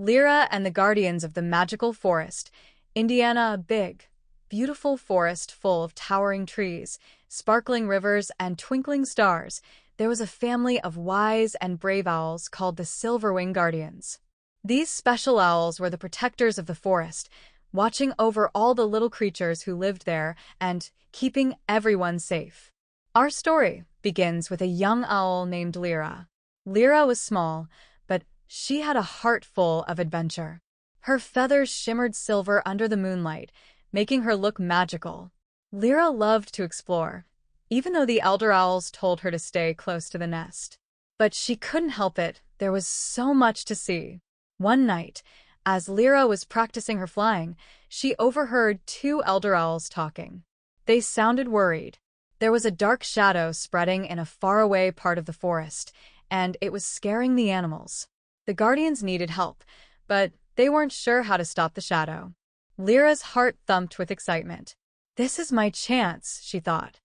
Lira and the Guardians of the Magical Forest. Indiana, a big, beautiful forest full of towering trees, sparkling rivers, and twinkling stars. There was a family of wise and brave owls called the Silverwing Guardians. These special owls were the protectors of the forest, watching over all the little creatures who lived there and keeping everyone safe. Our story begins with a young owl named Lira. Lira was small, but she had a heart full of adventure. Her feathers shimmered silver under the moonlight, making her look magical. Lira loved to explore, even though the elder owls told her to stay close to the nest. But she couldn't help it, there was so much to see. One night, as Lira was practicing her flying, she overheard two elder owls talking. They sounded worried. There was a dark shadow spreading in a faraway part of the forest, and it was scaring the animals. The guardians needed help, but they weren't sure how to stop the shadow. Lyra's heart thumped with excitement. This is my chance, she thought.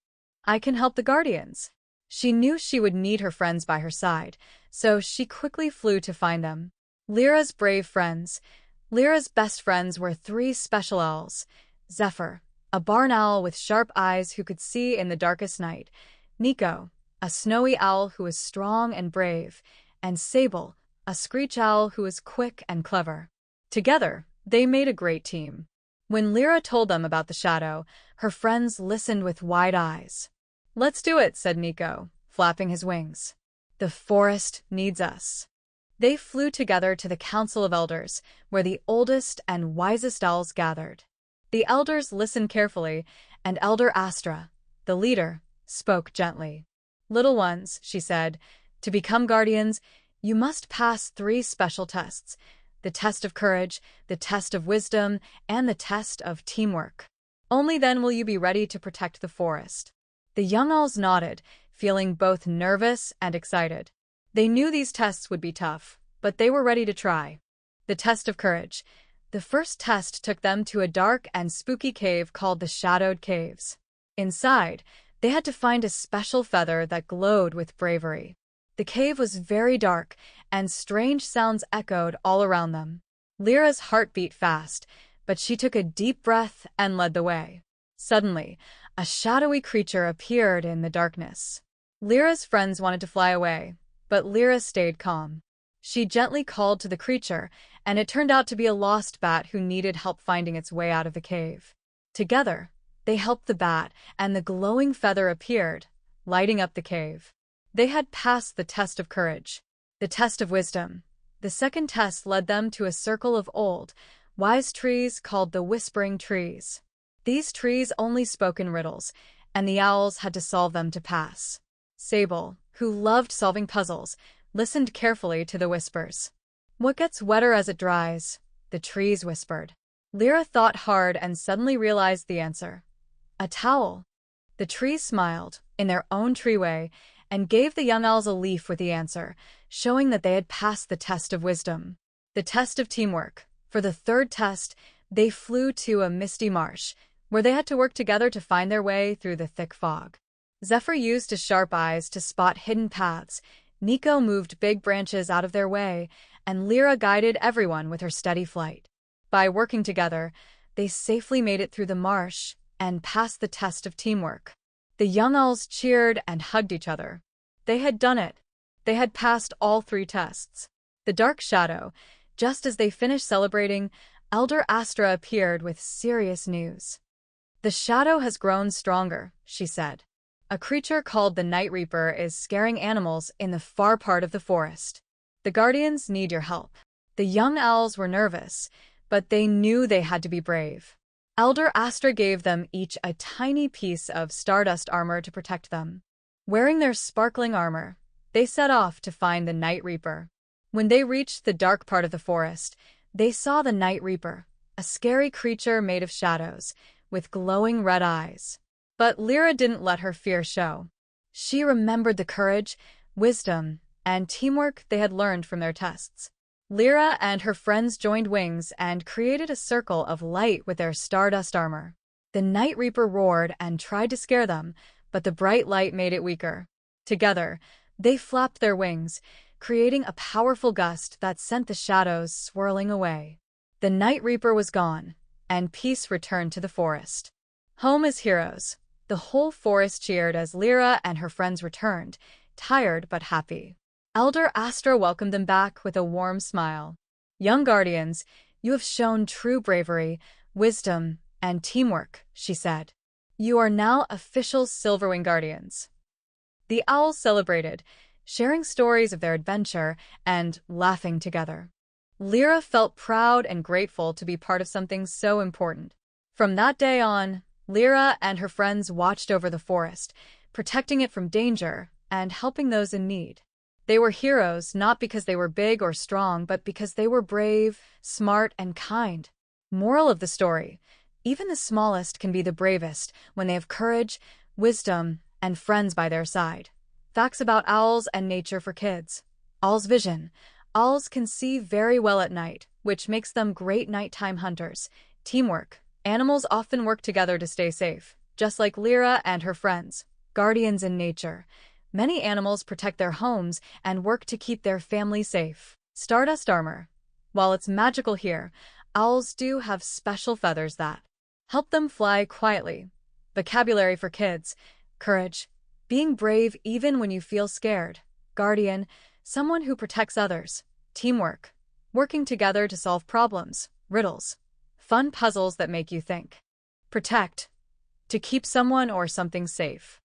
I can help the guardians. She knew she would need her friends by her side, so she quickly flew to find them. Lyra's brave friends. Lyra's best friends were three special owls. Zephyr, a barn owl with sharp eyes who could see in the darkest night. Nico, a snowy owl who was strong and brave. And Sable, a screech owl who was quick and clever. Together, they made a great team. When Lira told them about the shadow, her friends listened with wide eyes. Let's do it, said Nico, flapping his wings. The forest needs us. They flew together to the Council of Elders, where the oldest and wisest owls gathered. The elders listened carefully, and Elder Astra, the leader, spoke gently. Little ones, she said, to become guardians, you must pass 3 special tests: the test of courage, the test of wisdom, and the test of teamwork. Only then will you be ready to protect the forest. The young owls nodded, feeling both nervous and excited. They knew these tests would be tough, but they were ready to try. The test of courage. The first test took them to a dark and spooky cave called the Shadowed Caves. Inside, they had to find a special feather that glowed with bravery. The cave was very dark, and strange sounds echoed all around them. Lyra's heart beat fast, but she took a deep breath and led the way. Suddenly, a shadowy creature appeared in the darkness. Lyra's friends wanted to fly away, but Lira stayed calm. She gently called to the creature, and it turned out to be a lost bat who needed help finding its way out of the cave. Together, they helped the bat, and the glowing feather appeared, lighting up the cave. They had passed the test of courage. The test of wisdom. The second test led them to a circle of old, wise trees called the Whispering Trees. These trees only spoke in riddles, and the owls had to solve them to pass. Sable, who loved solving puzzles, listened carefully to the whispers. What gets wetter as it dries? The trees whispered. Lira thought hard and suddenly realized the answer. A towel. The trees smiled, in their own tree way, and gave the young owls a leaf with the answer, showing that they had passed the test of wisdom. The test of teamwork. For the third test, they flew to a misty marsh, where they had to work together to find their way through the thick fog. Zephyr used his sharp eyes to spot hidden paths. Nico moved big branches out of their way, and Lira guided everyone with her steady flight. By working together, they safely made it through the marsh and passed the test of teamwork. The young owls cheered and hugged each other. They had done it. They had passed all 3 tests. The dark shadow. Just as they finished celebrating, Elder Astra appeared with serious news. The shadow has grown stronger, she said. A creature called the Night Reaper is scaring animals in the far part of the forest. The guardians need your help. The young owls were nervous, but they knew they had to be brave. Elder Astra gave them each a tiny piece of Stardust Armor to protect them. Wearing their sparkling armor, they set off to find the Night Reaper. When they reached the dark part of the forest, they saw the Night Reaper, a scary creature made of shadows, with glowing red eyes. But Lira didn't let her fear show. She remembered the courage, wisdom, and teamwork they had learned from their tests. Lira and her friends joined wings and created a circle of light with their Stardust Armor. The Night Reaper roared and tried to scare them, but the bright light made it weaker. Together, they flapped their wings, creating a powerful gust that sent the shadows swirling away. The Night Reaper was gone, and peace returned to the forest. Home as heroes. The whole forest cheered as Lira and her friends returned, tired but happy. Elder Astra welcomed them back with a warm smile. Young guardians, you have shown true bravery, wisdom, and teamwork, she said. You are now official Silverwing Guardians. The owls celebrated, sharing stories of their adventure and laughing together. Lyra felt proud and grateful to be part of something so important. From that day on, Lyra and her friends watched over the forest, protecting it from danger and helping those in need. They were heroes not because they were big or strong, but because they were brave, smart, and kind. Moral of the story: even the smallest can be the bravest when they have courage, wisdom, and friends by their side. Facts about owls and nature for kids. Owls' vision. Owls can see very well at night, which makes them great nighttime hunters. Teamwork. Animals often work together to stay safe, just like Lyra and her friends. Guardians in nature. Many animals protect their homes and work to keep their family safe. Stardust Armor. While it's magical here, owls do have special feathers that help them fly quietly. Vocabulary for kids. Courage. Being brave even when you feel scared. Guardian. Someone who protects others. Teamwork. Working together to solve problems. Riddles. Fun puzzles that make you think. Protect. To keep someone or something safe.